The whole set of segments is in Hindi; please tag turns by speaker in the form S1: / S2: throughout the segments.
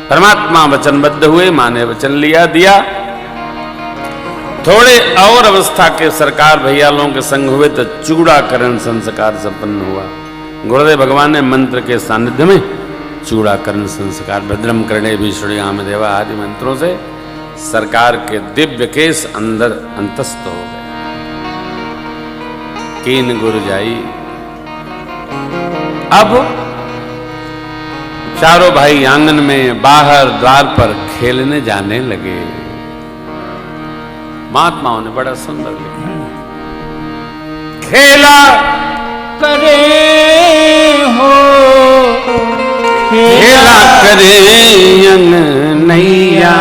S1: परमात्मा वचनबद्ध हुए, माँ ने वचन लिया दिया। थोड़े और अवस्था के सरकार भैयालों के संग हुए तो चूड़ाकरण संस्कार संपन्न हुआ। गुरुदेव भगवान ने मंत्र के सानिध्य में चूड़ाकरण संस्कार, भद्रम करणे भीषुणयाम देवा आदि मंत्रों से सरकार के दिव्य केस अंदर अंतस्थ हो गए। कीन गुरु जाई। अब चारों भाई आंगन में बाहर द्वार पर खेलने जाने लगे। महात्माओं ने बड़ा सुंदर लिखा, खेला
S2: करे हो,
S1: खेला करे अंगनैया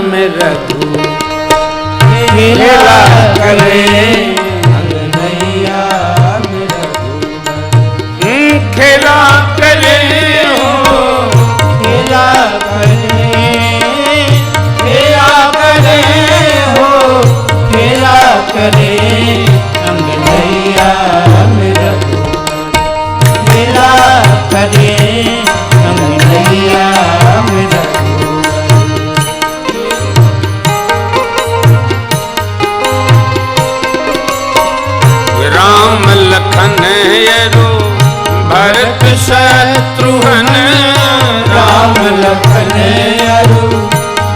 S1: में रघु,
S2: खेला करे अंगनैया में रघु,
S1: खेला करे हो,
S2: खेला करे, खेला करे हो, खेला करे अंगनैया में रघु, खेला करे अंगनैया में रघु।
S1: राम लखन यरु भरत शत्रुघ्न,
S2: राम लखन यरु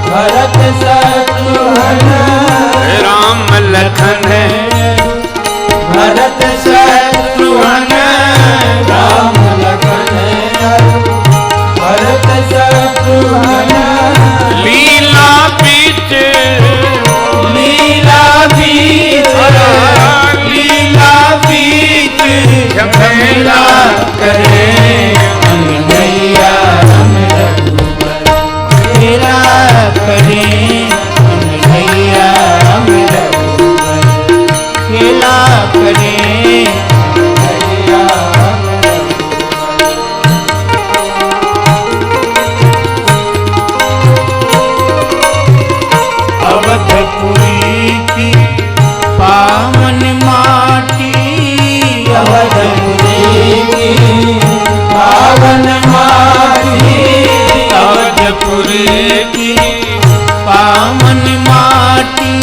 S2: भरत शत्रुघ्न,
S1: राम लखन
S2: भरत शत्रुघ्न, राम लखन यरु भरत शत्रुघ्न,
S1: लीला बीच,
S2: लीला बीच, लीला बीच झमेला करे अंगनैया में रघुबर, खेला करे अंगनैया में रघुबर, खेला करे अंगनैया में रघुबर। अवधपुरी की पावन माटी, अवधपुरी की पावन माटी, अवधपुरी की पावन माटी,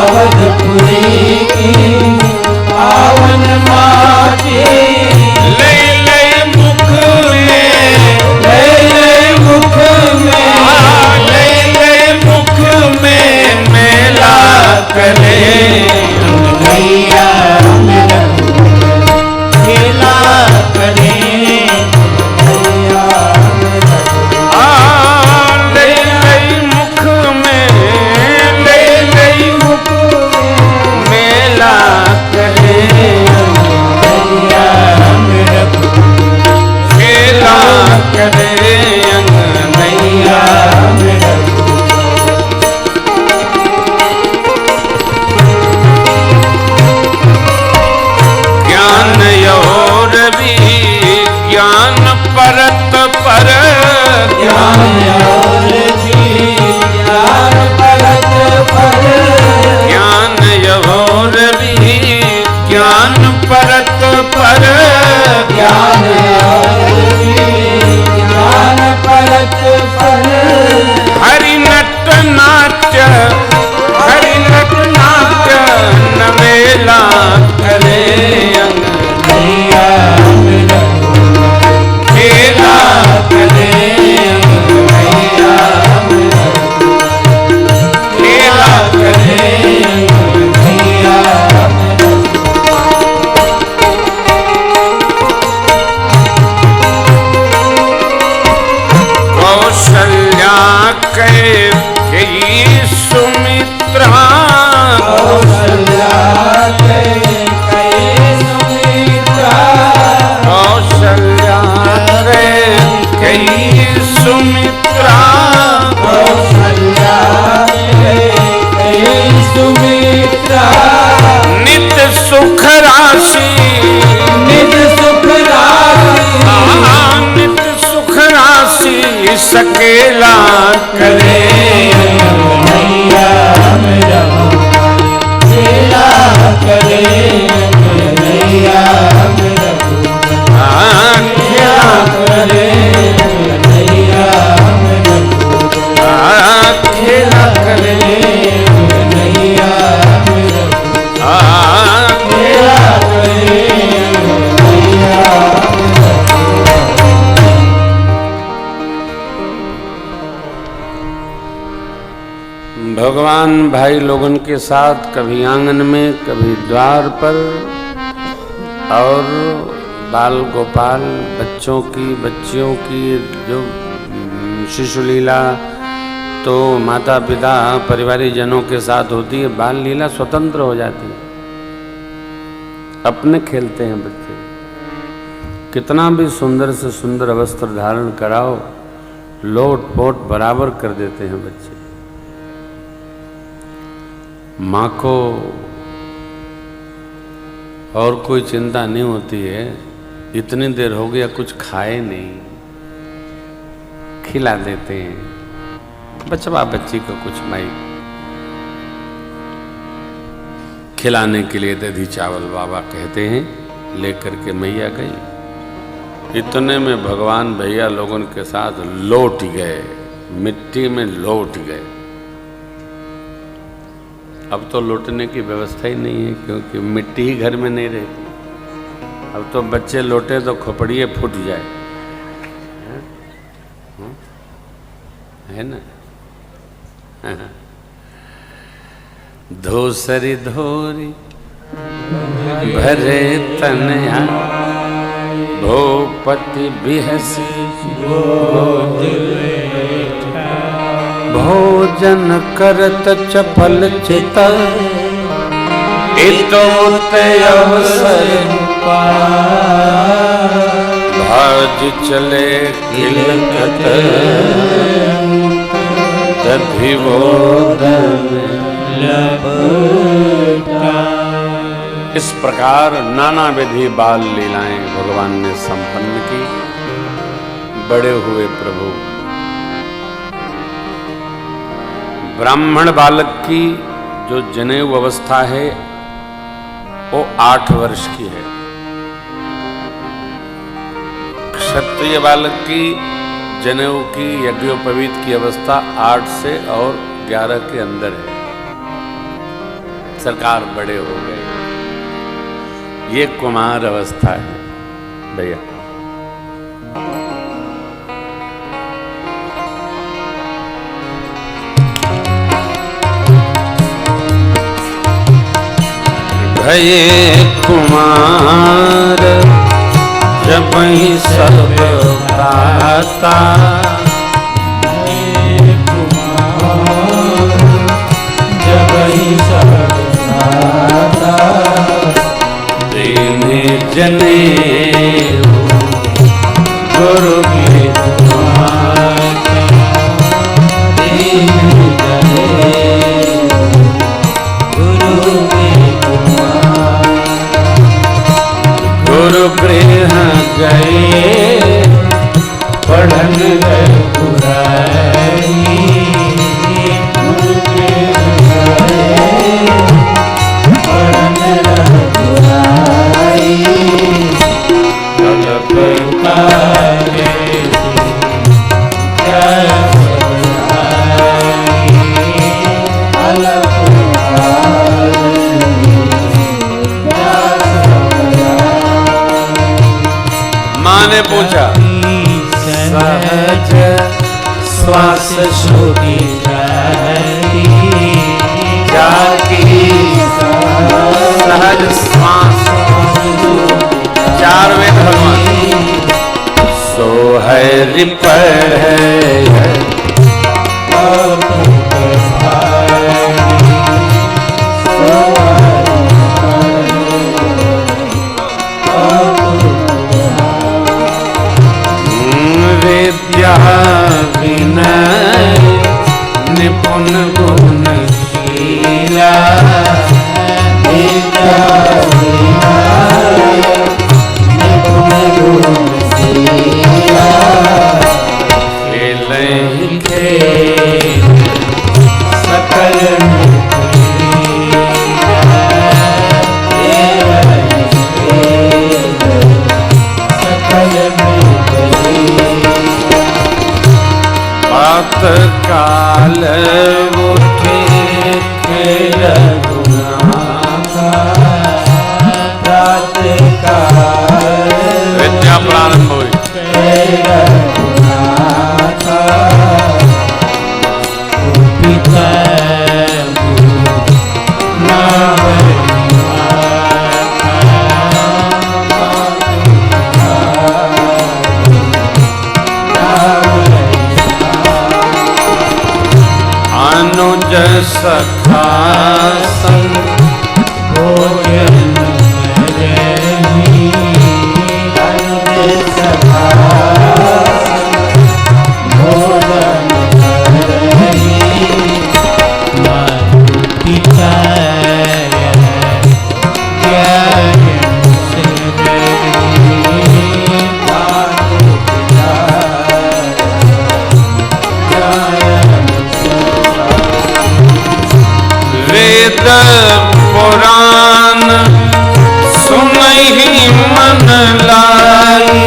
S2: अवधपुरी की पावन माटी,
S1: ले ले मुख में,
S2: ले ले मुख में,
S1: ले ले मुख में मेला करे
S2: अंगनैया में रघुबर, खेला करे अंगनैया में रघुबर,
S1: ले ले मुख में, ले ले
S2: मुख में
S1: मेला करे
S2: अंगनैया में रघुबर,
S1: खेला करे अंगनैया
S2: में रघुबर।
S1: ज्ञान और भी ज्ञान परत पर,
S2: ज्ञान और भी ज्ञान परत पर,
S1: ज्ञान और भी ज्ञान परत पर,
S2: ज्ञान और भी ज्ञान परत पर,
S1: हरि नट नाट्य, हरि नट नाट्य नवेला करे
S2: अंगनैया में रघुबर,
S1: खेला
S2: करे अंगनैया में रघुबर,
S1: खेला
S2: करे अंगनैया में रघुबर।
S1: कौशल्या के सुमित्रा,
S2: कौशल्या कई सुमित्रा,
S1: कौशल्या कई सुमित्रा,
S2: कौशल्या कई सुमित्रा,
S1: नित सुख राशि,
S2: नित सुख राशि,
S1: नित सुख राशि सकेला करे
S2: अंगनैया में रघुबर, खेला करे अंगनैया में रघुबर, खेला करे अंगनैया में
S1: भगवान भाई लोगन के साथ कभी आंगन में, कभी द्वार पर, और बाल गोपाल बच्चों की, बच्चियों की जो शिशु लीला तो माता पिता परिवारिक जनों के साथ होती है, बाल लीला स्वतंत्र हो जाती है, अपने खेलते हैं बच्चे। कितना भी सुंदर से सुंदर वस्त्र धारण कराओ, लोट पोट बराबर कर देते हैं बच्चे। माँ को और कोई चिंता नहीं होती है, इतनी देर हो गया कुछ खाए नहीं, खिला देते हैं बचवा बच्ची को कुछ माई। खिलाने के लिए दधी चावल बाबा कहते हैं, लेकर के मैया गई। इतने में भगवान भैया लोगों के साथ लौट गए, मिट्टी में लौट गए। अब तो लौटने की व्यवस्था ही नहीं है, क्योंकि मिट्टी ही घर में नहीं रहती। अब तो बच्चे लौटे तो खोपड़िए फूट जाए, है ना। धोसरी धोरी भरे तनया, भोपति बिहसी भोजन करत चपल चित, इतोत अवसर भाज चले किलकत, इस प्रकार नाना विधि बाल लीलाएं भगवान ने संपन्न की। बड़े हुए प्रभु ब्राह्मण बालक की जो जनेऊ अवस्था है वो 8 वर्ष की है। क्षत्रिय बालक की जनेऊ की यज्ञोपवीत की अवस्था 8 से और 11 के अंदर है। सरकार बड़े हो गए, ये कुमार अवस्था है भैया। भये कुमार जब ही सब भ्राता,
S2: जब ही सब भ्राता,
S1: देने जने गुरु के गुरु गृह गए पढ़न पुराई,
S2: गुरु गृह गए पढ़न पुराई,
S1: तलब
S2: पुकारे जय
S1: ने पूछा,
S2: सहज श्वास श्रुति
S1: जाकी सहज श्वास 4 वेद भगवान सो है रिपर है विनय निपुण गुणशीला,
S2: निपुण गुणशीला,
S1: खेल
S2: सकल
S1: काल उठे खेल
S2: प्रात काल
S1: विद्या प्रारंभ हुई।
S2: पिता
S1: सखा संग
S2: भोजन करहि अनुज सखा भोजन करहि मातु पिता ज्ञान से
S1: वेद पुराण सुनहि मन लाई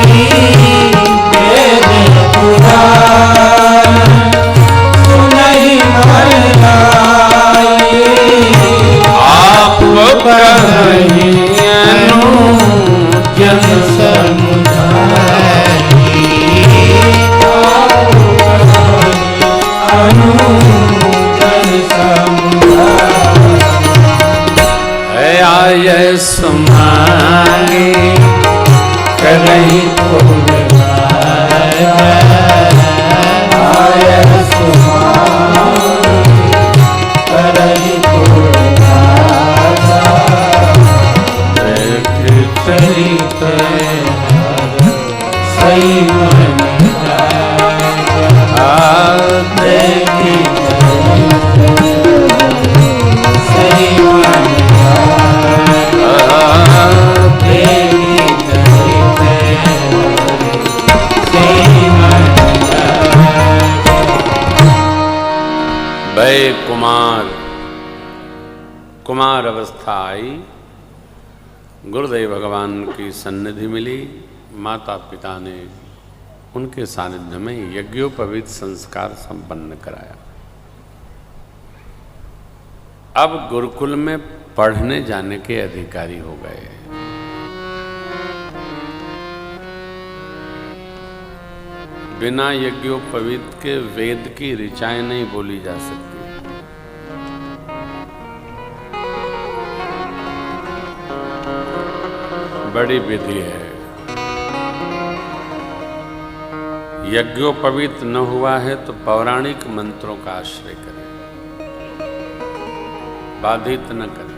S2: वेद पुराण सुनहि मन लाई
S1: आप कहि अनुजन
S2: समुदाय आप कहि अनुजन समुदाय
S1: आय सुमांगे
S2: करहि तोर आय सुमांगे करहि तोर चरित सही मन देखी सही मन
S1: भय कुमार अवस्था आई, गुरुदेव भगवान की सन्निधि मिली। माता पिता ने उनके सानिध्य में यज्ञोपवीत संस्कार संपन्न कराया। अब गुरुकुल में पढ़ने जाने के अधिकारी हो गए। बिना यज्ञोपवीत के वेद की ऋचाएं नहीं बोली जा सकती। बड़ी विधि है। यज्ञोपवीत न हुआ है तो पौराणिक मंत्रों का आश्रय करें, बाधित न करें।